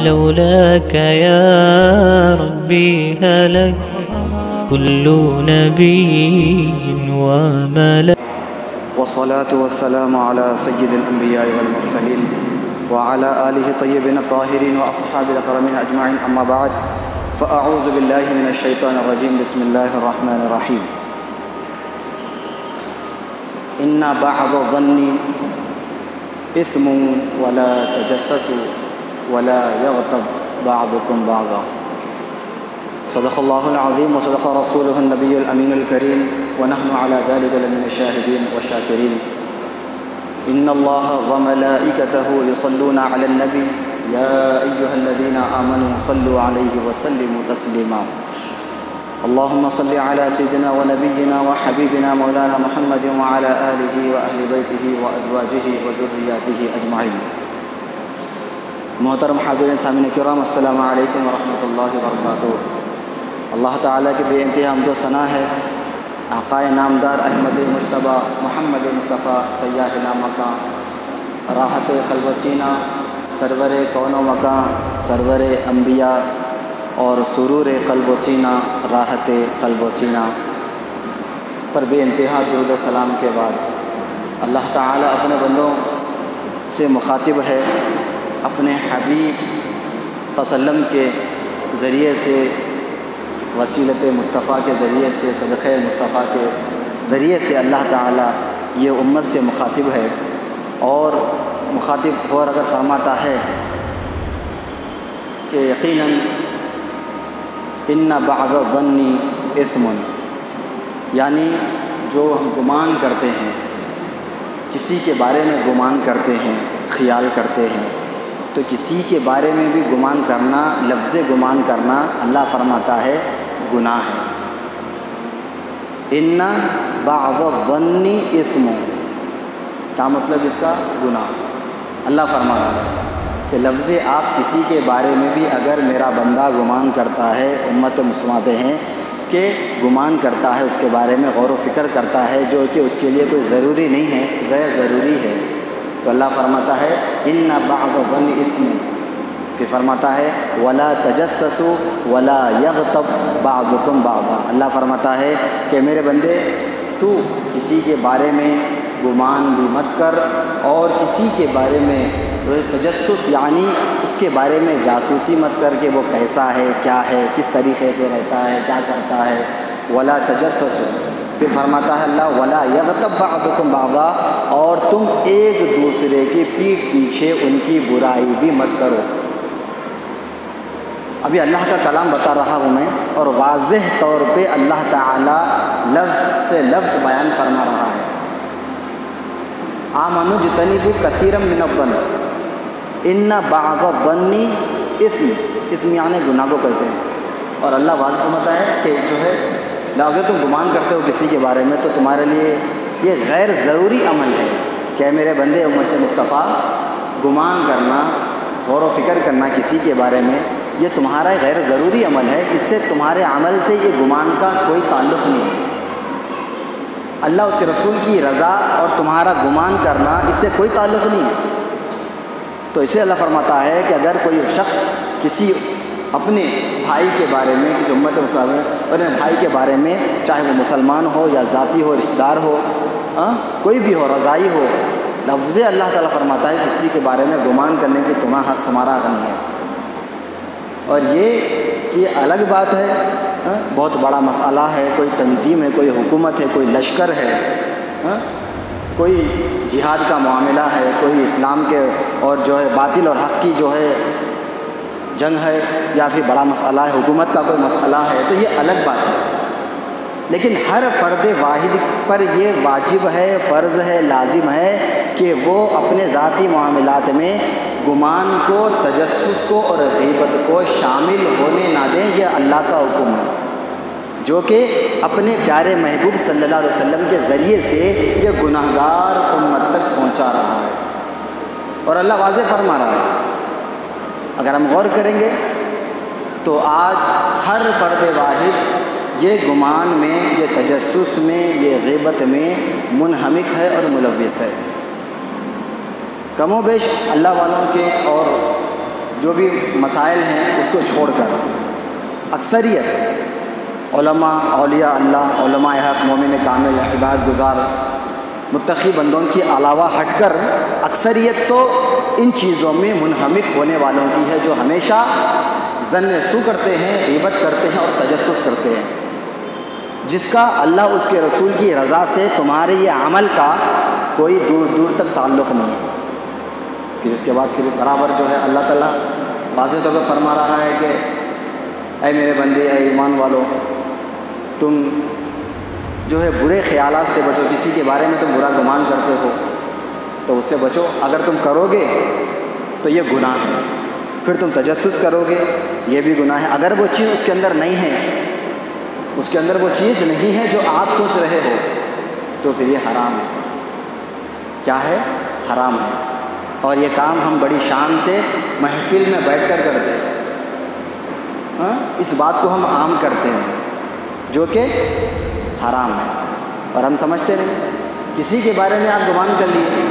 لولاك يا ربي هلك كل نبي وملك. والصلاة والسلام على سيد الأنبياء والمرسلين وعلى آله الطيبين الطاهرين وأصحاب الأكرمين أجمعين، أما بعد، فأعوذ بالله من الشيطان الرجيم. بسم الله الرحمن الرحيم. إن بعض الظن إثم ولا تجسسوا ولا يغتب بعضكم بعضا. صدق الله العظيم وصدق رسوله النبي الأمين الكريم ونحن على ذلك لمن الشاهدين والشاكرين. إن الله وملائكته يصلون على النبي يا أيها الذين آمنوا صلوا عليه وسلموا تسليما. اللهم صل على سيدنا ونبينا وحبيبنا مولانا محمد وعلى آله وأهل بيته وأزواجه وذرياته أجمعين. محترم حاضرین سامعین کرام، السلام علیکم ورحمۃ اللہ وبرکاتہ۔ اللہ تعالیٰ کی بے انتہا حمد و ثنا ہے، آقائے نامدار احمد مجتبیٰ محمد مصطفیٰ سیاح مکاں، راحت قلب و سینہ، سرور کون و مکاں، سرور انبیاء اور سرور قلب و سینہ، راحت قلب و سینہ پر بے انتہا درود و سلام کے بعد اللہ تعالیٰ اپنے بندوں سے مخاطب ہے، اپنے حبیب صلی اللہ علیہ وسلم کے ذریعے سے، وسیلت مصطفیٰ کے ذریعے سے، صدقہ مصطفیٰ کے ذریعے سے اللہ تعالیٰ یہ امت سے مخاطب ہے، اور مخاطب اور اگر فرماتا ہے کہ یقیناً ان بعض الظن اثم، یعنی جو ہم گمان کرتے ہیں، کسی کے بارے میں گمان کرتے ہیں، خیال کرتے ہیں، تو کسی کے بارے میں بھی گمان کرنا، لفظ گمان کرنا اللہ فرماتا ہے گناہ ہے۔ ان بعض الظن اثم، کیا مطلب اس کا؟ گناہ۔ اللہ فرما رہا ہے کہ لفظ آپ کسی کے بارے میں بھی اگر میرا بندہ گمان کرتا ہے، امت مسلمات ہیں کہ گمان کرتا ہے، اس کے بارے میں غور و فکر کرتا ہے، جو کہ اس کے لیے کوئی ضروری نہیں ہے، غیر ضروری ہے، تو اللہ فرماتا ہے ان بعض الظن اثم، پھر فرماتا ہے ولا تجسسوا ولا یغتب بعضکم بعضا۔ اللہ فرماتا ہے کہ میرے بندے تو کسی کے بارے میں گمان بھی مت کر، اور کسی کے بارے میں تجسس یعنی اس کے بارے میں جاسوسی مت کر کہ وہ کیسا ہے، کیا ہے، کس طریقے سے رہتا ہے، کیا کرتا ہے۔ ولا تجسسوا، پھر فرماتا ہے اللہ ولا یغتب بعضکم بعضا، اور تم ایک دوسرے کی پیٹھ پیچھے ان کی برائی بھی مت کرو۔ ابھی اللہ کا کلام بتا رہا ہوں میں، اور واضح طور پہ اللہ تعالیٰ لفظ سے لفظ بیان فرما رہا ہے۔ آمنوا اجتنبوا کثیرا من الظن ان بعض الظن اثم، اسم یعنی گناہ کو کہتے ہیں، اور اللہ واضح فرماتا ہے کہ جو ہے اگر تم گمان کرتے ہو کسی کے بارے میں تو تمہارے لیے یہ غیر ضروری عمل ہے کہ میرے بندے امت مصطفیٰ گمان کرنا، غور و فکر کرنا کسی کے بارے میں، یہ تمہارا غیر ضروری عمل ہے، اس سے تمہارے عمل سے یہ گمان کا کوئی تعلق نہیں ہے۔ اللہ اس کے رسول کی رضا اور تمہارا گمان کرنا اس سے کوئی تعلق نہیں ہے۔ تو اسے اللہ فرماتا ہے کہ اگر کوئی شخص کسی اپنے بھائی کے بارے میں، کسی امت مسلم اپنے بھائی کے بارے میں، چاہے وہ مسلمان ہو یا ذاتی ہو، رشتہ دار ہو، کوئی بھی ہو، رضائی ہو، لفظ اللہ تعالیٰ فرماتا ہے کسی کے بارے میں گمان کرنے کی تمہارا حق نہیں ہے۔ اور یہ الگ بات ہے، بہت بڑا مسئلہ ہے، کوئی تنظیم ہے، کوئی حکومت ہے، کوئی لشکر ہے، کوئی جہاد کا معاملہ ہے، کوئی اسلام کے اور جو ہے باطل اور حق کی جو ہے جنگ ہے، یا پھر بڑا مسئلہ ہے، حکومت کا کوئی مسئلہ ہے، تو یہ الگ بات ہے۔ لیکن ہر فرد واحد پر یہ واجب ہے، فرض ہے، لازم ہے کہ وہ اپنے ذاتی معاملات میں گمان کو، تجسس کو اور غیبت کو شامل ہونے نہ دیں۔ یہ اللہ کا حکم ہے جو کہ اپنے پیارے محبوب صلی اللہ علیہ وسلم کے ذریعے سے یہ گناہگار امت تک پہنچا رہا ہے، اور اللہ واضح فرما رہا ہے۔ اگر ہم غور کریں گے تو آج ہر فرد واحد یہ گمان میں، یہ تجسس میں، یہ غیبت میں منہمک ہے اور ملوث ہے۔ کم و بیش اللہ والوں کے اور جو بھی مسائل ہیں اس کو چھوڑ کر اکثریت علماء، اولیاء اللہ، علماء حق، مومن کامل، عبادت گزار، متقی بندوں کے علاوہ ہٹ کر اکثریت تو ان چیزوں میں منہمک ہونے والوں کی ہے، جو ہمیشہ ظن سوء کرتے ہیں، غیبت کرتے ہیں اور تجسس کرتے ہیں، جس کا اللہ اس کے رسول کی رضا سے تمہارے یہ عمل کا کوئی دور دور تک تعلق نہیں ہے۔ پھر اس کے بعد پھر برابر جو ہے اللہ تعالیٰ واضح طور پر فرما رہا ہے کہ اے میرے بندے، اے ایمان والو، تم جو ہے برے خیالات سے بچو، کسی کے بارے میں تم برا گمان کرتے ہو تو اس سے بچو، اگر تم کرو گے تو یہ گناہ ہے، پھر تم تجسس کرو گے یہ بھی گناہ ہے، اگر وہ چیز اس کے اندر نہیں ہے، اس کے اندر وہ چیز نہیں ہے جو آپ سوچ رہے ہو، تو پھر یہ حرام ہے۔ کیا ہے؟ حرام ہے۔ اور یہ کام ہم بڑی شان سے محفل میں بیٹھ کر کرتے ہیں، اس بات کو ہم عام کرتے ہیں جو کہ حرام ہے، اور ہم سمجھتے نہیں، کسی کے بارے میں آپ گمان کر لیے،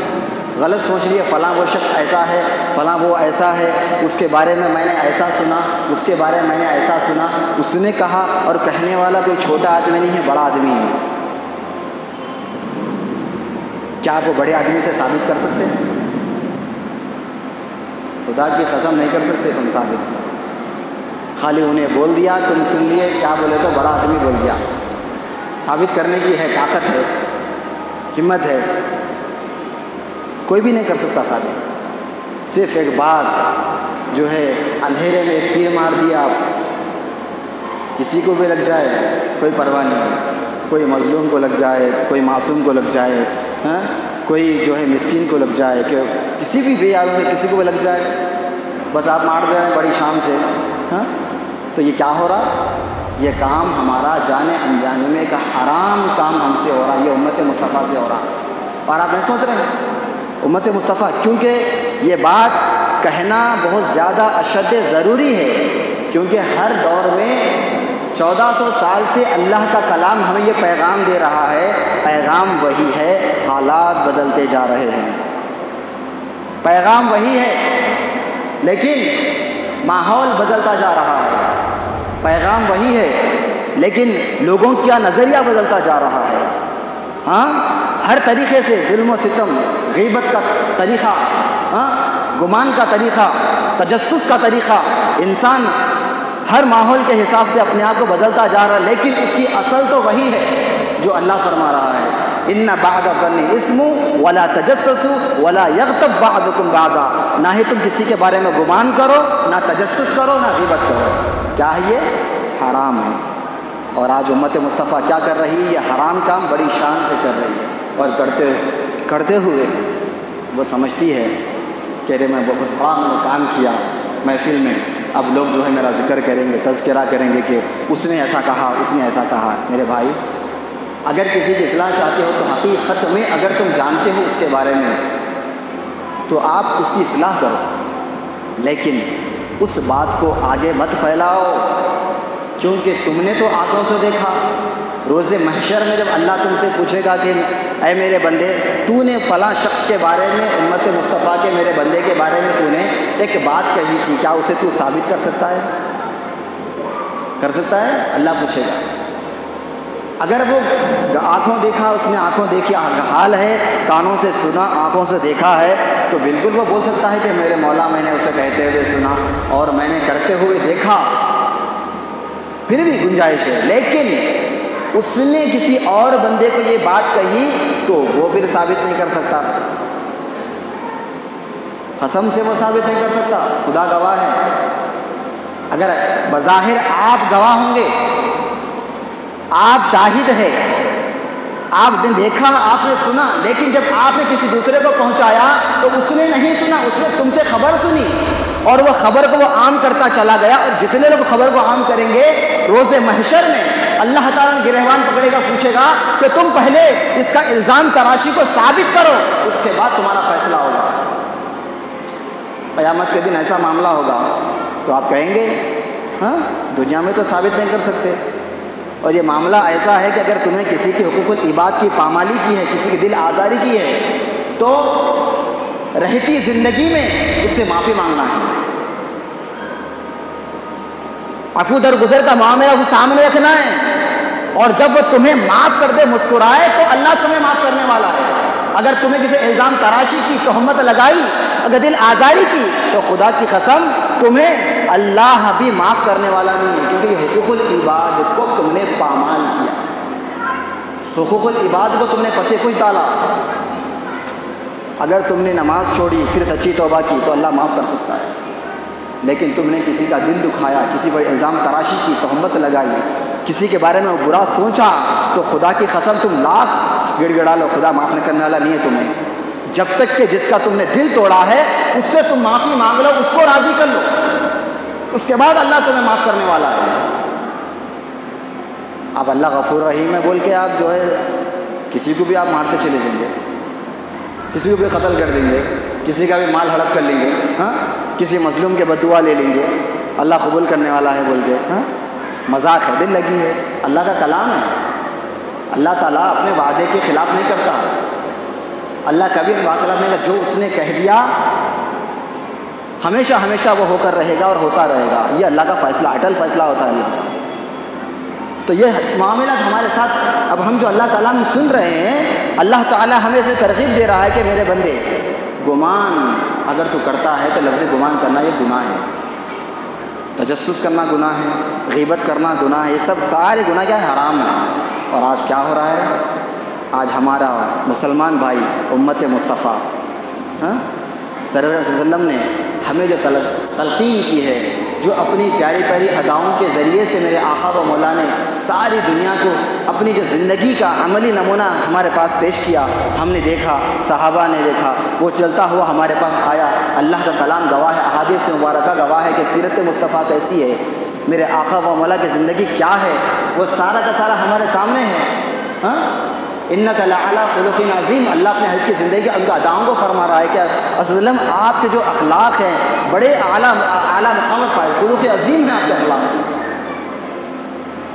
غلط سوچ لیے فلاں وہ شخص ایسا ہے، فلاں وہ ایسا ہے، اس کے بارے میں نے ایسا سنا، اس کے بارے میں نے ایسا سنا، اس نے کہا، اور کہنے والا کوئی چھوٹا آدمی نہیں ہے، بڑا آدمی ہے۔ کیا آپ وہ بڑے آدمی سے ثابت کر سکتے ہیں؟ خدا کی قسم نہیں کر سکتے تم ثابت، خالی انہیں بول دیا، تم سن لیے، کیا بولے تو بڑا آدمی بول دیا، ثابت کرنے کی ہے، طاقت ہے، ہمت ہے، کوئی بھی نہیں کر سکتا ثابت۔ صرف ایک بات جو ہے، اندھیرے میں ایک تیر مار دیا، کسی کو بھی لگ جائے کوئی پرواہ نہیں، کوئی مظلوم کو لگ جائے، کوئی معصوم کو لگ جائے، کوئی جو ہے مسکین کو لگ جائے، کہ کسی بھی بے آدمی کسی کو بھی لگ جائے، بس آپ مار دے رہے ہیں بڑی شان سے، تو یہ کیا ہو رہا؟ یہ کام ہمارا جانے انجانے میں کا حرام کام ہم سے ہو رہا، یہ امت مصطفیٰ سے ہو رہا۔ اور آپ نہیں سوچ رہے ہیں امت مصطفیٰ، کیونکہ یہ بات کہنا بہت زیادہ اشد ضروری ہے، کیونکہ ہر دور میں 1400 سال سے اللہ کا کلام ہمیں یہ پیغام دے رہا ہے، پیغام وہی ہے، حالات بدلتے جا رہے ہیں، پیغام وہی ہے لیکن ماحول بدلتا جا رہا ہے، پیغام وہی ہے لیکن لوگوں کا نظریہ بدلتا جا رہا ہے۔ ہر طریقے سے ظلم و ستم، غیبت کا طریقہ، گمان کا طریقہ، تجسس کا طریقہ، انسان ہر ماحول کے حساب سے اپنے آپ کو بدلتا جا رہا ہے، لیکن اس کی اصل تو وہی ہے جو اللہ فرما رہا ہے، ان بعد الظن اسم ولا تجسسوا ولا یغتب بعضکم بعضا، نہ ہی تم کسی کے بارے میں گمان کرو، نہ تجسس کرو، نہ غیبت کرو۔ کیا ہے یہ؟ حرام ہے۔ اور آج امت مصطفیٰ کیا کر رہی ہے؟ یہ حرام کام بڑی شان سے کر رہی ہے، اور کرتے ہوئے وہ سمجھتی ہے کہ ارے میں بہت بڑا میں نے کام کیا محفل میں، اب لوگ جو ہے میرا ذکر کریں گے، تذکرہ کریں گے کہ اس نے ایسا کہا، اس نے ایسا کہا۔ میرے بھائی، اگر کسی کی اصلاح چاہتے ہو تو حقیقت میں اگر تم جانتے ہو اس کے بارے میں تو آپ اس کی اصلاح کرو، لیکن اس بات کو آگے مت پھیلاؤ، کیونکہ تم نے تو آنکھوں سے دیکھا۔ روز محشر میں جب اللہ تم سے پوچھے گا کہ اے میرے بندے، تو نے فلاں شخص کے بارے میں، امت مصطفیٰ کے میرے بندے کے بارے میں تو نے ایک بات کہی تھی، کیا اسے تو ثابت کر سکتا ہے؟ کر سکتا ہے؟ اللہ پوچھے گا۔ اگر وہ آنکھوں دیکھا، اس نے آنکھوں دیکھی حال ہے، کانوں سے سنا، آنکھوں سے دیکھا ہے، تو بالکل وہ بول سکتا ہے کہ میرے مولا میں نے اسے کہتے ہوئے سنا اور میں نے کرتے ہوئے دیکھا، پھر بھی گنجائش ہے۔ لیکن اس نے کسی اور بندے کو یہ بات کہی تو وہ پھر ثابت نہیں کر سکتا، قسم سے وہ ثابت نہیں کر سکتا، خدا گواہ ہے۔ اگر بظاہر آپ گواہ ہوں گے، آپ شاہد ہے، آپ نے دیکھا، آپ نے سنا، لیکن جب آپ نے کسی دوسرے کو پہنچایا تو اس نے نہیں سنا، اس نے تم سے خبر سنی اور وہ خبر کو وہ عام کرتا چلا گیا، اور جتنے لوگ خبر کو عام کریں گے روز محشر میں اللہ تعالیٰ گرہوان پکڑے گا، پوچھے گا کہ تم پہلے اس کا الزام تراشی کو ثابت کرو، اس کے بعد تمہارا فیصلہ ہوگا۔ قیامت کے دن ایسا معاملہ ہوگا تو آپ کہیں گے ہاں دنیا میں تو ثابت نہیں کر سکتے، اور یہ معاملہ ایسا ہے کہ اگر تمہیں کسی کی حقوق العباد کی پامالی کی ہے، کسی کی دل آزاری کی ہے، تو رہتی زندگی میں اس سے معافی مانگنا ہے، عفو درگزر کا معاملہ اسے سامنے رکھنا ہے، اور جب وہ تمہیں معاف کر دے مسکرائے تو اللہ تمہیں معاف کرنے والا ہے۔ اگر تمہیں کسی الزام تراشی کی، تہمت لگائی، اگر دل آزاری کی، تو خدا کی قسم تمہیں اللہ بھی معاف کرنے والا نہیں ہے، کیونکہ یہ حقوق العباد کو تم نے پامال کیا، حقوق العباد کو تم نے پسے کچھ ڈالا۔ اگر تم نے نماز چھوڑی پھر سچی توبہ کی تو اللہ معاف کر سکتا ہے، لیکن تم نے کسی کا دل دکھایا، کسی پر الزام تراشی کی، تہمت لگائی، کسی کے بارے میں برا سوچا، تو خدا کی قسم تم لاکھ گڑ گڑا لو، خدا معاف نہیں کرنے والا نہیں ہے تمہیں، جب تک کہ جس کا تم نے دل توڑا ہے اس سے تم معافی مانگ لو، اس کو راضی کر لو، اس کے بعد اللہ تمہیں معاف کرنے والا ہے۔ اب اللہ غفور رحیم ہے بول کے آپ جو ہے کسی کو بھی آپ مارتے چلے جائیں گے، کسی کو بھی قتل کر دیں گے، کسی کا بھی مال ہڑپ کر لیں گے، ہاں، کسی مظلوم کے بددعا لے لیں گے، اللہ قبول کرنے والا ہے بول کے، ہاں، مذاق ہے، دل لگی ہے، اللہ کا کلام ہے، اللہ تعالیٰ اپنے وعدے کے خلاف نہیں کرتا، اللہ کبھی بات نہیں کرتا، جو اس نے کہہ دیا ہمیشہ ہمیشہ وہ ہو کر رہے گا اور ہوتا رہے گا، یہ اللہ کا فیصلہ، اٹل فیصلہ ہوتا ہے اللہ کا۔ تو یہ معاملات ہمارے ساتھ اب ہم جو اللہ تعالیٰ میں سن رہے ہیں، اللہ تعالیٰ ہمیں اسے ترغیب دے رہا ہے کہ میرے بندے، گمان اگر تو کرتا ہے تو لفظ گمان کرنا یہ گناہ ہے، تجسس کرنا گناہ ہے، غیبت کرنا گناہ ہے، یہ سب سارے گناہ کیا ہے؟ حرام ہے۔ اور آج کیا ہو رہا ہے؟ آج ہمارا مسلمان بھائی امت مصطفیٰ، ہاں، سرور صلی اللہ علیہ وسلم نے ہمیں جو تلقین کی ہے، جو اپنی پیاری پیاری اداؤں کے ذریعے سے میرے آقا و مولا نے ساری دنیا کو اپنی جو زندگی کا عملی نمونہ ہمارے پاس پیش کیا، ہم نے دیکھا، صحابہ نے دیکھا، وہ چلتا ہوا ہمارے پاس آیا، اللہ کا کلام گواہ ہے، احادیث مبارکہ گواہ ہے کہ سیرت مصطفیٰ کیسی ہے، میرے آقا و مولا کی زندگی کیا ہے، وہ سارا کا سارا ہمارے سامنے ہے، ہاں، انک لعلی خلق عظیم، اللہ اپنے حبیب کی زندگی ان کا اداؤں کو فرما رہا ہے کہ وسلم آپ کے جو اخلاق ہیں بڑے اعلیٰ مقام پر، خلق عظیم ہیں آپ کے اخلاق،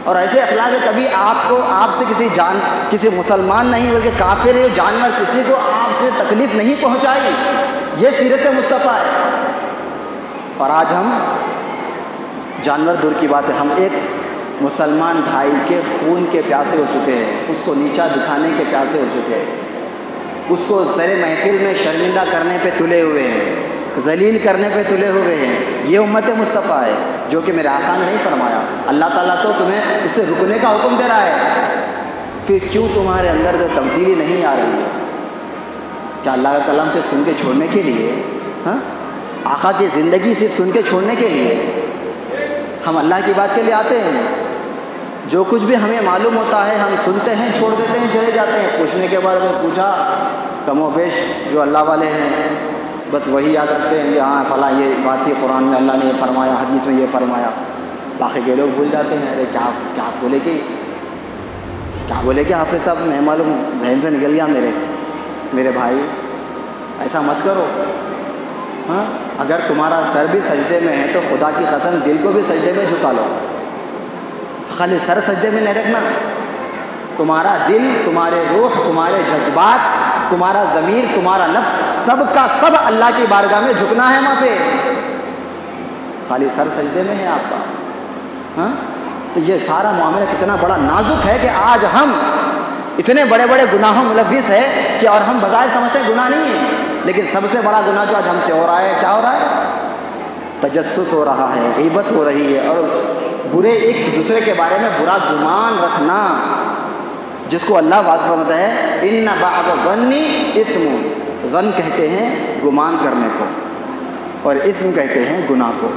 اور ایسے اخلاق ہے کبھی آپ سے کسی مسلمان نہیں بلکہ کافر ہے جانور کسی کو آپ سے تکلیف نہیں پہنچائی، یہ سیرت مصطفیٰ ہے۔ اور آج ہم جانور دور کی بات ہے، ہم ایک مسلمان بھائی کے خون کے پیاسے ہو چکے ہیں، اس کو نیچا دکھانے کے پیاسے ہو چکے ہیں، اس کو سر محفل میں شرمندہ کرنے پہ تلے ہوئے ہیں، ذلیل کرنے پہ تلے ہوئے ہیں، یہ امت مصطفیٰ ہے جو کہ میرے آقا نے نہیں فرمایا۔ اللہ تعالیٰ تو تمہیں اس سے رکنے کا حکم دے رہا ہے، پھر کیوں تمہارے اندر جو تبدیلی نہیں آ رہی ہے؟ کیا اللہ کا کلام صرف سن کے چھوڑنے کے لیے، ہاں، آقا کی زندگی صرف سن کے چھوڑنے کے لیے ہم اللہ کی بات کے لیے آتے ہیں؟ جو کچھ بھی ہمیں معلوم ہوتا ہے ہم سنتے ہیں، چھوڑ دیتے ہیں، چلے جاتے ہیں، پوچھنے کے بعد میں پوچھا، کم و بیش جو اللہ والے ہیں بس وہی یاد رکھتے ہیں کہ ہاں فلاں یہ بات تھی، قرآن میں اللہ نے یہ فرمایا، حدیث میں یہ فرمایا، باقی کے لوگ بھول جاتے ہیں۔ ارے کیا بولے کہ حافظ صاحب نہیں معلوم، ذہن سے نکل گیا میرے بھائی، ایسا مت کرو، ہاں، اگر تمہارا سر بھی سجدے میں ہے تو خدا کی قسم دل کو بھی سجدے میں جھکا لو، خالی سر سجدے میں نہیں رکھنا، تمہارا دل، تمہارے روح، تمہارے جذبات، تمہارا ضمیر، تمہارا نفس، سب کا سب اللہ کی بارگاہ میں جھکنا ہے وہاں پہ، خالی سر سجدے میں ہے آپ کا، ہاں۔ تو یہ سارا معاملہ کتنا بڑا نازک ہے کہ آج ہم اتنے بڑے بڑے گناہوں ملوث ہے کہ، اور ہم بظاہر سمجھتے ہیں گناہ نہیں ہے، لیکن سب سے بڑا گناہ جو آج ہم سے ہو رہا ہے، کیا ہو رہا ہے؟ تجسس ہو رہا ہے، غیبت ہو رہی ہے، اور برے ایک دوسرے کے بارے میں برا گمان رکھنا، جس کو اللہ بات فرماتا ہے ان بعض الظن اثم، ظن کہتے ہیں گمان کرنے کو، اور اثم کہتے ہیں گناہ کو۔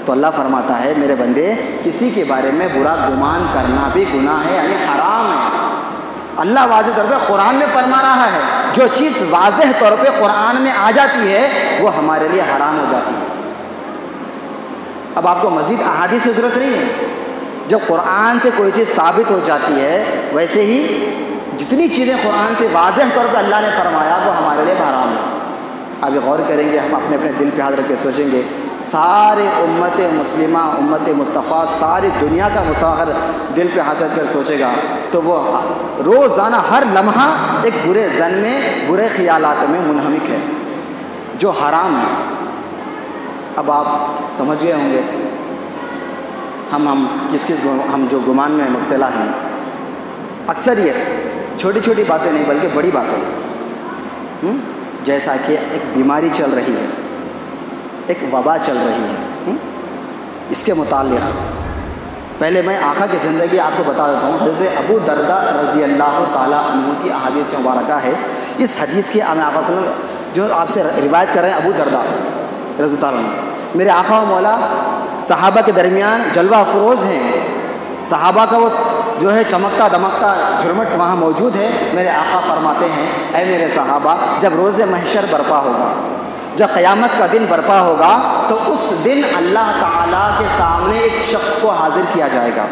تو اللہ فرماتا ہے میرے بندے، کسی کے بارے میں برا گمان کرنا بھی گناہ ہے، یعنی حرام ہے۔ اللہ واضح طور پہ قرآن میں فرما رہا ہے، جو چیز واضح طور پہ قرآن میں آ جاتی ہے وہ ہمارے لیے حرام ہو جاتی ہے۔ اب آپ کو مزید احادیث کی ضرورت نہیں ہے، جب قرآن سے کوئی چیز ثابت ہو جاتی ہے، ویسے ہی جتنی چیزیں قرآن سے واضح طور پہ اللہ نے فرمایا وہ ہمارے لیے حرام ہے۔ آگے غور کریں گے ہم، اپنے اپنے دل پہ ہاتھ رکھ کے سوچیں گے، سارے امت مسلمہ، امت مصطفیٰ، ساری دنیا کا مسافر دل پہ ہاتھ رکھ کر سوچے گا تو وہ روزانہ ہر لمحہ ایک برے ظن میں، برے خیالات میں منہمک ہے جو حرام ہے۔ اب آپ سمجھ گئے ہوں گے ہم ہم جو گمان میں مبتلا ہیں، اکثریت چھوٹی چھوٹی باتیں نہیں بلکہ بڑی باتیں، جیسا کہ ایک بیماری چل رہی ہے، ایک وبا چل رہی ہے، اس کے متعلق پہلے میں آقا کی زندگی آپ کو بتا دیتا ہوں۔ حضرت ابو درداء رضی اللہ تعالیٰ عنہ کی احادیث مبارکہ ہے۔ اس حدیث کی آقا صلی اللہ علیہ وسلم جو آپ سے روایت کر رہے ہیں ابو درداء رضی اللہ عنہ، میرے آقا و مولا صحابہ کے درمیان جلوہ افروز ہیں، صحابہ کا وہ جو ہے چمکتا دمکتا جھرمٹ وہاں موجود ہے۔ میرے آقا فرماتے ہیں، اے میرے صحابہ، جب روز محشر برپا ہوگا، جب قیامت کا دن برپا ہوگا، تو اس دن اللہ تعالیٰ کے سامنے ایک شخص کو حاضر کیا جائے گا۔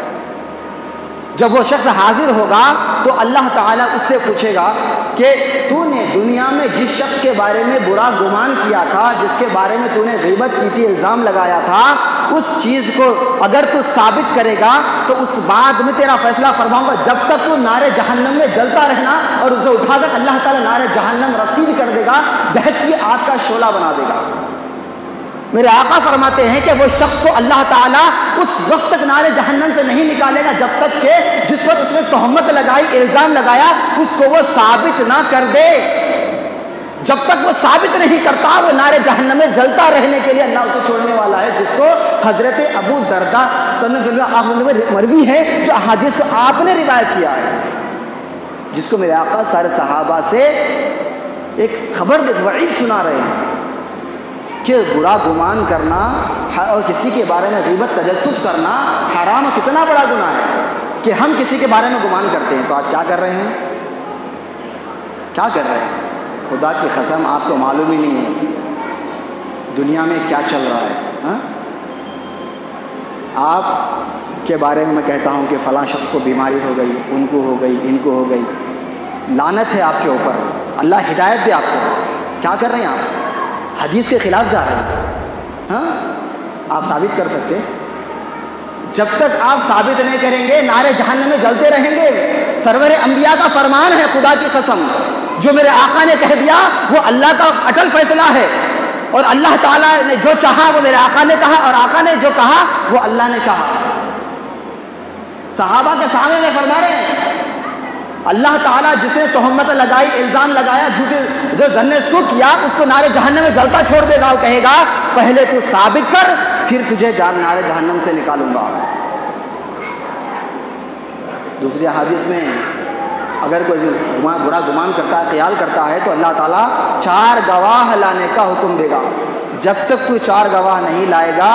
جب وہ شخص حاضر ہوگا تو اللہ تعالیٰ اس سے پوچھے گا کہ تو نے دنیا میں جس شخص کے بارے میں برا گمان کیا تھا، جس کے بارے میں تو نے غیبت کی تھی، الزام لگایا تھا، اس چیز کو اگر تو ثابت کرے گا تو اس بات میں تیرا فیصلہ فرماؤں گا، جب تک تو نار جہنم میں جلتا رہنا، اور اسے اٹھا کر اللہ تعالیٰ نار جہنم رسید کر دے گا، دہتی آگ کا شعلہ بنا دے گا۔ میرے آقا فرماتے ہیں کہ وہ شخص کو اللہ تعالیٰ اس وقت تک نار جہنم سے نہیں نکالے گا جب تک کہ جس پر اس نے تہمت لگائی، الزام لگایا، اس کو وہ ثابت نہ کر دے۔ جب تک وہ ثابت نہیں کرتا، وہ نار جہنم میں جلتا رہنے کے لیے اللہ اسے چھوڑنے والا ہے، جس کو حضرت ابو درداء مروی ہے، جو احادیث کو آپ نے روایت کیا ہے، جس کو میرے آقا سارے صحابہ سے ایک خبر وعید سنا رہے ہیں کہ برا گمان کرنا اور کسی کے بارے میں غیبت تجسس کرنا حرام، کتنا بڑا گناہ ہے کہ ہم کسی کے بارے میں گمان کرتے ہیں۔ تو آج کیا کر رہے ہیں؟ کیا کر رہے ہیں؟ خدا کی قسم آپ کو معلوم ہی نہیں ہے دنیا میں کیا چل رہا ہے۔ آپ کے بارے میں کہتا ہوں کہ فلاں شخص کو بیماری ہو گئی، ان کو ہو گئی، ان کو ہو گئی، لعنت ہے آپ کے اوپر، اللہ ہدایت دے آپ کو۔ کیا کر رہے ہیں آپ؟ حدیث کے خلاف جا رہے ہیں۔ آپ ثابت کر سکتے؟ جب تک آپ ثابت نہیں کریں گے، نارے جہنم میں جلتے رہیں گے۔ سرور انبیاء کا فرمان ہے، خدا کی قسم، جو میرے آقا نے کہہ دیا وہ اللہ کا اٹل فیصلہ ہے، اور اللہ تعالیٰ نے جو چاہا وہ میرے آقا نے کہا، اور آقا نے جو کہا وہ اللہ نے چاہا۔ صحابہ کے سامنے میں فرما رہے ہیں، اللہ تعالیٰ جس نے تہمت لگائی، الزام لگایا، جھوٹے جو ظن سو کیا، اس کو نارے جہنم میں جلتا چھوڑ دے گا۔ وہ کہے گا پہلے تو ثابت کر، پھر تجھے نارے جہنم سے نکالوں گا۔ دوسری حدیث میں اگر کوئی برا گمان کرتا ہے، خیال کرتا ہے، تو اللہ تعالیٰ 4 گواہ لانے کا حکم دے گا۔ جب تک تو 4 گواہ نہیں لائے گا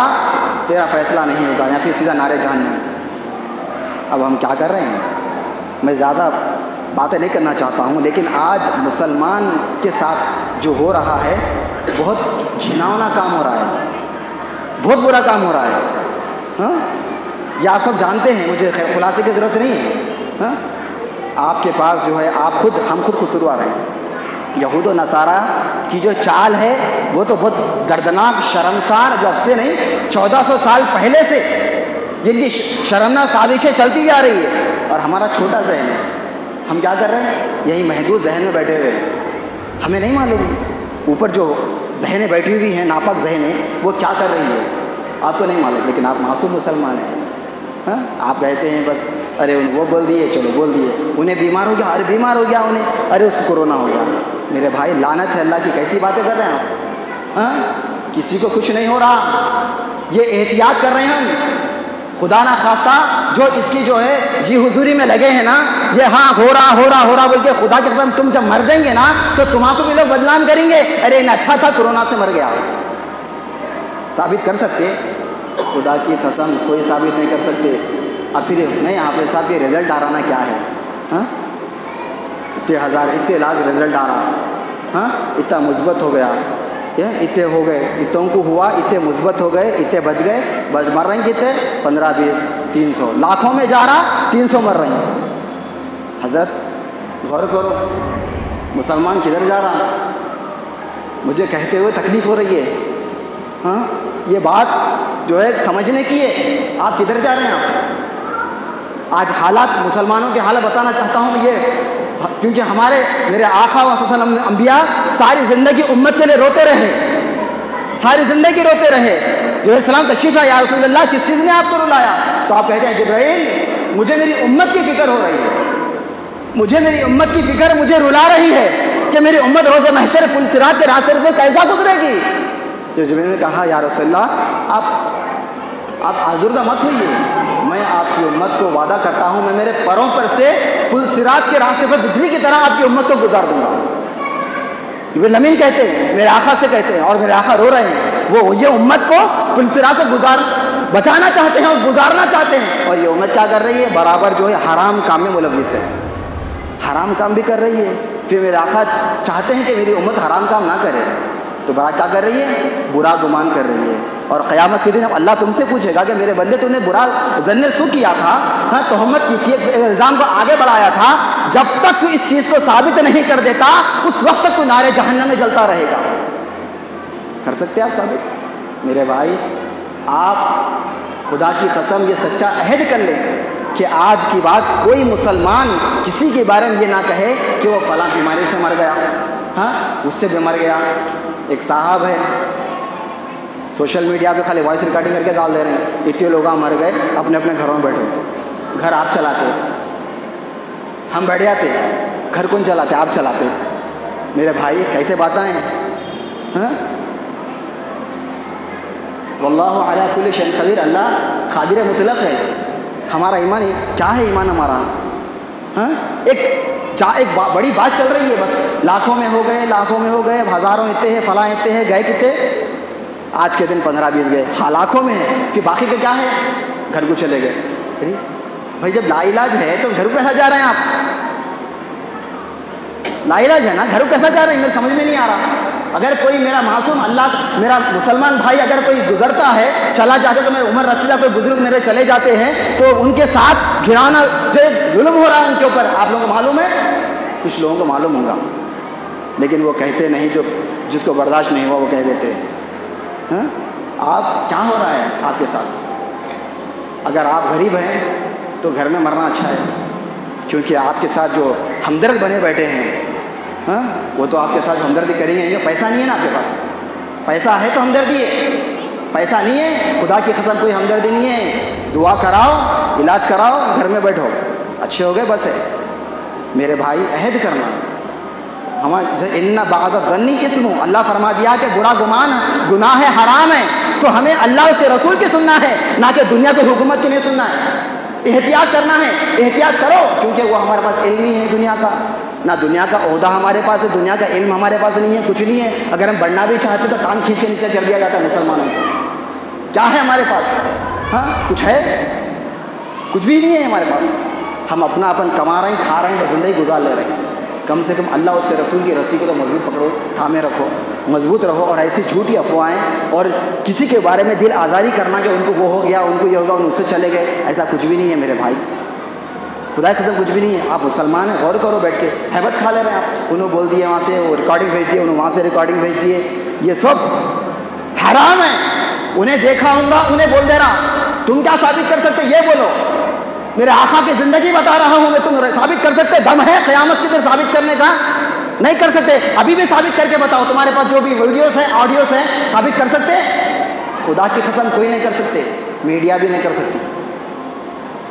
تیرا فیصلہ نہیں ہوگا، یا پھر سیدھا نارے جہنم۔ اب ہم کیا کر رہے ہیں؟ میں زیادہ باتیں نہیں کرنا چاہتا ہوں، لیکن آج مسلمان کے ساتھ جو ہو رہا ہے بہت گھناؤنا کام ہو رہا ہے، بہت برا کام ہو رہا ہے۔ یہ آپ سب جانتے ہیں، مجھے خلاصے کی ضرورت نہیں ہے۔ آپ کے پاس جو ہے ہم خود قصوروار ہیں۔ یہود و نصارہ کی جو چال ہے وہ تو بہت دردناک، شرمسار، جو اب سے نہیں 1400 سال پہلے سے یہ شرمناک سازشیں چلتی جا رہی ہے، اور ہمارا چھوٹا ذہن ہے۔ ہم کیا کر رہے ہیں؟ یہی محدود ذہن میں بیٹھے ہوئے ہیں، ہمیں نہیں معلوم اوپر جو ذہنیں بیٹھی ہوئی ہیں، ناپاک ذہنیں، وہ کیا کر رہی ہے آپ کو نہیں معلوم، لیکن آپ معصوم مسلمان ہیں۔ آپ کہتے ہیں بس ارے وہ بول دیے، چلو بول دیے، انہیں بیمار ہو گیا، ارے بیمار ہو گیا انہیں، ارے اس کو کورونا ہو گیا۔ میرے بھائی لعنت ہے اللہ کی، کیسی باتیں کر رہے ہیں آپ؟ کسی کو کچھ نہیں ہو رہا، یہ احتیاط کر رہے ہیں ہم، خدا نہ خواستہ جو اس کی جو ہے جی حضوری میں لگے ہیں نا، یہ ہو رہا بول کے، خدا کی قسم تم جب مر جائیں گے نا تو تمہارے کو بھی لوگ بدنام کریں گے، ارے انہیں اچھا تھا کورونا سے مر گیا۔ ثابت کر سکتے؟ خدا کی قسم کوئی ثابت نہیں کر سکتے۔ اب پھر نہیں حافظ صاحب یہ رزلٹ آ رہا نا کیا ہے، اتنے ہزار اتنے لاکھ رزلٹ آ رہا، اتنا مثبت ہو گیا، اتنے ہو گئے، اتوں کو ہوا، اتنے مثبت ہو گئے، اتنے بچ گئے، بس مر رہی کتنے 15 20 300 لاکھوں میں جا رہا، 300 مر رہی ہیں۔ حضرت غور کرو، مسلمان کدھر جا رہا؟ مجھے کہتے ہوئے تکلیف ہو رہی ہے، یہ بات جو ہے سمجھنے کی ہے، آپ کدھر جا رہے ہیں؟ آپ آج حالات مسلمانوں کے حالت بتانا چاہتا ہوں یہ، کیونکہ میرے آقا صلی اللہ علیہ وسلم انبیاء ساری زندگی امت کے لیے روتے رہے، ساری زندگی روتے رہے، جو السلام تشریف ہے، یا رسول اللہ کس چیز نے آپ کو رلایا؟ تو آپ کہتے ہیں جبرائیل مجھے میری امت کی فکر ہو رہی ہے، مجھے میری امت کی فکر مجھے رلا رہی ہے کہ میری امت روز محشر پل صراط کے راستے پر کیسا گزرے گی؟ تو جبرائیل نے کہا یا رسول اللہ آپ آزردہ مت ہوئیے، میں آپ کی امت کو وعدہ کرتا ہوں میں میرے پروں پر سے پل صراط کے راستے پر بجلی کی طرح آپ کی امت کو گزار دوں گا۔ جبرائیل امین کہتے ہیں، میرے آقا سے کہتے ہیں، اور میرے آقا رو رہے ہیں، وہ یہ امت کو پل صراط سے بچانا چاہتے ہیں اور گزارنا چاہتے ہیں، اور یہ امت کیا کر رہی ہے؟ برابر جو ہے حرام کام میں ملوث ہے، حرام کام بھی کر رہی ہے۔ پھر میرے آقا چاہتے ہیں کہ میری امت حرام کام نہ کرے، تو برا کیا کر رہی ہے؟ برا گمان کر رہی ہے۔ اور قیامت کے دن اب اللہ تم سے پوچھے گا کہ میرے بندے تم نے برا ظن سو کیا تھا، ہاں تہمت کی تھی، الزام کو آگے بڑھایا تھا، جب تک تو اس چیز کو ثابت نہیں کر دیتا اس وقت تک تو نارے جہنم میں جلتا رہے گا۔ کر سکتے آپ ثابت؟ میرے بھائی آپ خدا کی قسم یہ سچا عہد کر لیں کہ آج کی بات کوئی مسلمان کسی کے بارے میں یہ نہ کہے کہ وہ فلاں بیماری سے مر گیا، ہاں اس سے بھی مر گیا۔ ایک صاحب ہے سوشل میڈیا پہ خالی وائس ریکارڈنگ کر کے ڈال دے رہے ہیں، اتنے لوگ مر گئے، اپنے اپنے گھروں میں بیٹھے، گھر آپ چلاتے، ہم بیٹھ جاتے، گھر کون چلاتے؟ آپ چلاتے۔ میرے بھائی کیسے باتیں ہیں؟ ہاں واللہ علی کل شیء قدیر، اللہ قادر مطلق ہے۔ ہمارا ایمان کیا ہے؟ ایمان ہمارا ہاں ایک بڑی بات چل رہی ہے، بس لاکھوں میں ہو گئے، لاکھوں میں ہو گئے، ہزاروں اتنے ہیں، فلاں اتنے ہیں، گئے کتنے؟ آج کے دن 15-20 گئے، ہاں لاکھوں میں ہیں، پھر باقی کا کیا ہے؟ گھر کو چلے گئے۔ بھائی جب لا علاج ہے تو گھر کو کیسا جا رہے ہیں آپ؟ لا علاج ہے نا، گھر کو کیسا جا رہے ہیں؟ میرے سمجھ میں نہیں آ رہا۔ اگر کوئی میرا معصوم اللہ میرا مسلمان بھائی اگر کوئی گزرتا ہے چلا جاتا ہے، تو میرے عمر رسیدہ کوئی بزرگ میرے چلے جاتے ہیں تو ان کے ساتھ گرانا جو ظلم ہو رہا ہے ان کے اوپر، آپ لوگوں کو معلوم ہے؟ کچھ لوگوں کو معلوم ہوگا لیکن وہ کہتے نہیں، جو جس کو برداشت نہیں ہوا وہ کہہ دیتے ہیں۔ ہاں آپ کیا ہو رہا ہے آپ کے ساتھ؟ اگر آپ غریب ہیں تو گھر میں مرنا اچھا ہے، کیونکہ آپ کے ساتھ جو ہمدرد بنے بیٹھے ہیں ہاں وہ تو آپ کے ساتھ ہمدردی کریں گے۔ یہ پیسہ نہیں ہے نا آپ کے پاس، پیسہ ہے تو ہمدردی ہے، پیسہ نہیں ہے خدا کی قسم کوئی ہمدردی نہیں ہے۔ دعا کراؤ، علاج کراؤ، گھر میں بیٹھو، اچھے ہو گئے بس ہے۔ میرے بھائی عہد کرنا، ان بعض الظن اسم، اللہ فرما دیا کہ برا گمان گناہ ہے، حرام ہے، تو ہمیں اللہ اس کے رسول کی سننا ہے، نہ کہ دنیا کی حکومت کی نہیں سننا ہے۔ احتیاط کرنا ہے، احتیاط کرو، کیونکہ وہ ہمارے پاس علم نہیں ہے دنیا کا، نہ دنیا کا عہدہ ہمارے پاس ہے، دنیا کا علم ہمارے پاس نہیں ہے، کچھ نہیں ہے۔ اگر ہم بڑھنا بھی چاہتے تو کان کھینچ کے نیچے کر دیا جاتا ہے مسلمانوں کو۔ کیا ہے ہمارے پاس؟ ہاں کچھ ہے؟ کچھ بھی نہیں ہے ہمارے پاس۔ ہم اپنا کما رہے ہیں، کھا رہے ہیں، بس زندگی گزار لے رہے ہیں۔ کم سے کم اللہ اس کے رسول کی رسی کو تو مضبوط پکڑو، تھامے رکھو، مضبوط رہو، اور ایسی جھوٹی افواہیں اور کسی کے بارے میں دل آزاری کرنا کہ ان کو وہ ہو گیا، ان کو یہ ہوگا، ان اس سے چلے گئے، ایسا کچھ بھی نہیں ہے میرے بھائی، خدا کی قسم کچھ بھی نہیں ہے۔ آپ مسلمان ہیں، غور کرو بیٹھ کے، ہیبت کھا لے رہے ہیں آپ، انہوں بول دیے وہاں سے وہ ریکارڈنگ بھیج دیے، انہوں وہاں سے ریکارڈنگ بھیج دیے، یہ سب حرام ہے۔ انہیں دیکھا ہوں گا، انہیں بول دے رہا، تم کیا ثابت کر سکتے؟ یہ بولو، میرے آقا کی زندگی بتا رہا ہوں میں، تم ثابت کر سکتے؟ دم ہے قیامت کی دن ثابت کرنے کا؟ نہیں کر سکتے۔ ابھی بھی ثابت کر کے بتاؤ، تمہارے پاس جو بھی ویڈیوز ہیں، آڈیوز ہیں، ثابت کر سکتے؟ خدا کی قسم کوئی نہیں کر سکتے، میڈیا بھی نہیں کر سکتی،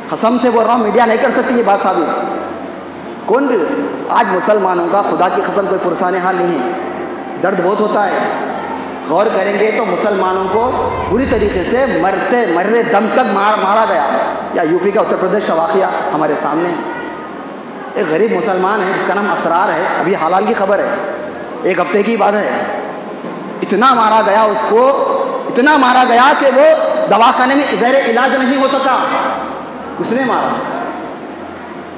قسم سے بول رہا ہوں، میڈیا نہیں کر سکتی یہ بات ثابت۔ کون بھی آج مسلمانوں کا خدا کی قسم کوئی پرسان حال نہیں ہے، درد بہت ہوتا ہے۔ غور کریں گے تو مسلمانوں کو بری طریقے سے مرے دم تک مارا گیا، یا یو پی کا اتر پردیش کا واقعہ ہمارے سامنے ہے۔ ایک غریب مسلمان ہے جس کا نام اسرار ہے، ابھی حال کی خبر ہے، 1 ہفتے کی بات ہے، اتنا مارا گیا اس کو، اتنا مارا گیا کہ وہ دواخانے میں زیر علاج نہیں ہو سکا۔ کس نے مارا؟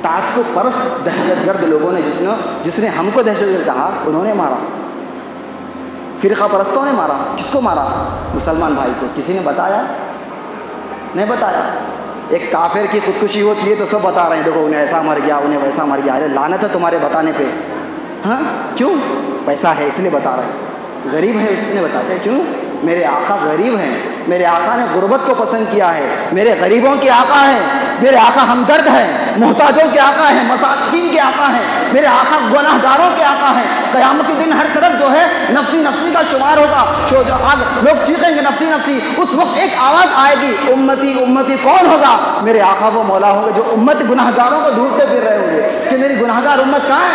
تعصب پرست دہشت گرد لوگوں نے، جس نے ہم کو دہشت گرد کہا، انہوں نے مارا، فرقہ پرستوں نے مارا۔ کس کو مارا؟ مسلمان بھائی کو۔ کسی نے بتایا؟ نہیں بتایا۔ ایک کافر کی خودکشی ہوتی ہے تو سب بتا رہے ہیں، دیکھو انہیں ایسا مر گیا، انہیں ویسا مر گیا۔ ارے لعنت ہے تمہارے بتانے پہ، ہاں کیوں؟ پیسہ ہے اس لیے بتا رہے ہیں، غریب ہے اس لیے بتاتے ہیں، کیوں؟ میرے آقا غریب ہیں، میرے آقا نے غربت کو پسند کیا ہے، میرے غریبوں کے آقا ہیں، میرے آقا ہمدرد ہیں، محتاجوں کے آقا ہیں، مساکین کے آقا ہیں، میرے آقا گناہ گاروں کے آقا ہیں۔ قیامت کے دن ہر طرف جو ہے نفسی نفسی کا شمار ہوگا، لوگ چیخیں گے نفسی نفسی، اس وقت ایک آواز آئے گی امتی امتی، کون ہوگا؟ میرے آقا وہ مولا ہوں گے جو امت گناہ گاروں کو ڈھونڈتے پھر رہے ہوں گے کہ میری گناہ گار امت کہاں ہے؟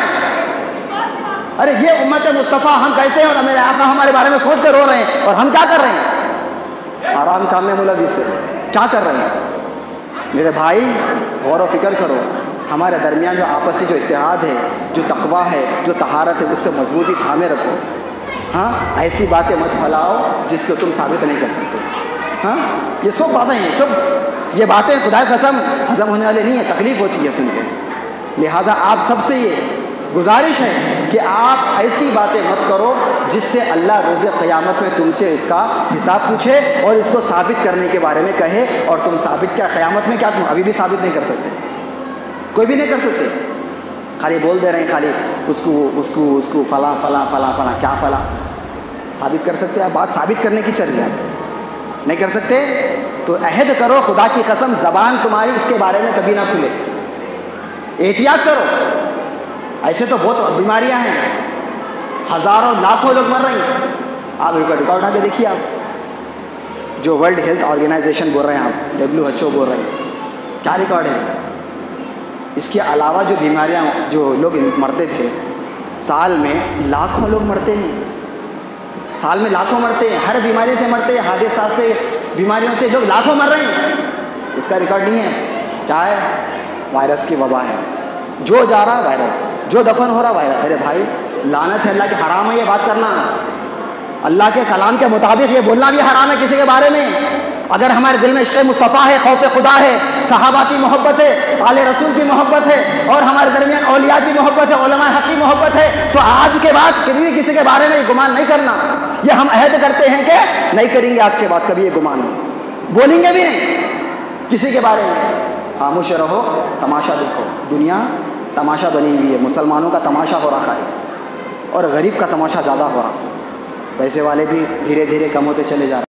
ارے یہ امت مصطفیٰ ہم کیسے ہیں؟ میرے آقا ہمارے بارے میں سوچ کر رو رہے ہیں، اور ہم کیا کر رہے ہیں؟ آرام کام میں ملوث سے کیا کر رہے ہیں؟ میرے بھائی غور و فکر کرو، ہمارے درمیان جو آپسی جو اتحاد ہے، جو تقویٰ ہے، جو طہارت ہے، اس سے مضبوطی تھامے رکھو۔ ہاں، ایسی باتیں مت پھیلاؤ جس کو تم ثابت نہیں کر سکتے۔ ہاں، یہ سب باتیں ہیں، سب یہ باتیں خدا کی قسم ہضم ہونے والے نہیں ہیں، تکلیف ہوتی ہے سن کے۔ لہٰذا آپ سب سے یہ گزارش ہے کہ آپ ایسی باتیں مت کرو جس سے اللہ روز قیامت میں تم سے اس کا حساب پوچھے اور اس کو ثابت کرنے کے بارے میں کہے، اور تم ثابت کیا قیامت میں کیا تم ابھی بھی ثابت نہیں کر سکتے، کوئی بھی نہیں کر سکتے، خالی بول دے رہے ہیں، خالی اس کو فلاں فلاں فلاں فلاں، کیا فلاں ثابت کر سکتے؟ آپ بات ثابت کرنے کی چل رہی ہے، نہیں کر سکتے تو عہد کرو خدا کی قسم زبان تمہاری اس کے بارے میں کبھی نہ کھلے، احتیاط کرو۔ ایسے تو بہت بیماریاں ہیں، ہزاروں لاکھوں لوگ مر رہے ہیں، آپ ریکارڈ اٹھا کے دیکھیے، آپ جو ورلڈ ہیلتھ آرگنائزیشن بول رہے ہیں، آپ WHO بول رہے ہیں، کیا ریکارڈ ہے؟ اس کے علاوہ جو بیماریاں جو لوگ مرتے تھے، سال میں لاکھوں لوگ مرتے ہیں، سال میں لاکھوں مرتے ہیں، ہر بیماری سے مرتے ہیں، حادثات سے، بیماریوں سے لوگ لاکھوں مر رہے ہیں، اس کا ریکارڈ نہیں ہے۔ کیا ہے؟ وائرس کی وبا ہے، جو جا رہا وائرس، جو دفن ہو رہا وائرس۔ میرے بھائی لعنت ہے، اللہ کے حرام ہے یہ بات کرنا، اللہ کے کلام کے مطابق یہ بولنا بھی حرام ہے کسی کے بارے میں۔ اگر ہمارے دل میں عشق مصطفیٰ ہے، خوف خدا ہے، صحابہ کی محبت ہے، آل رسول کی محبت ہے، اور ہمارے درمیان اولیاء کی محبت ہے، علماء حق کی محبت ہے، تو آج کے بعد کبھی بھی کسی کے بارے میں گمان نہیں کرنا۔ یہ ہم عہد کرتے ہیں کہ نہیں کریں گے آج کے بعد کبھی یہ گمان، بولیں گے بھی نہیں کسی کے بارے میں۔ خاموش رہو، تماشا دیکھو، دنیا تماشا بنی ہوئی ہے، مسلمانوں کا تماشا ہو رہا ہے اور غریب کا تماشا زیادہ ہو رہا، پیسے والے بھی دھیرے دھیرے کم ہوتے چلے جا رہے ہیں۔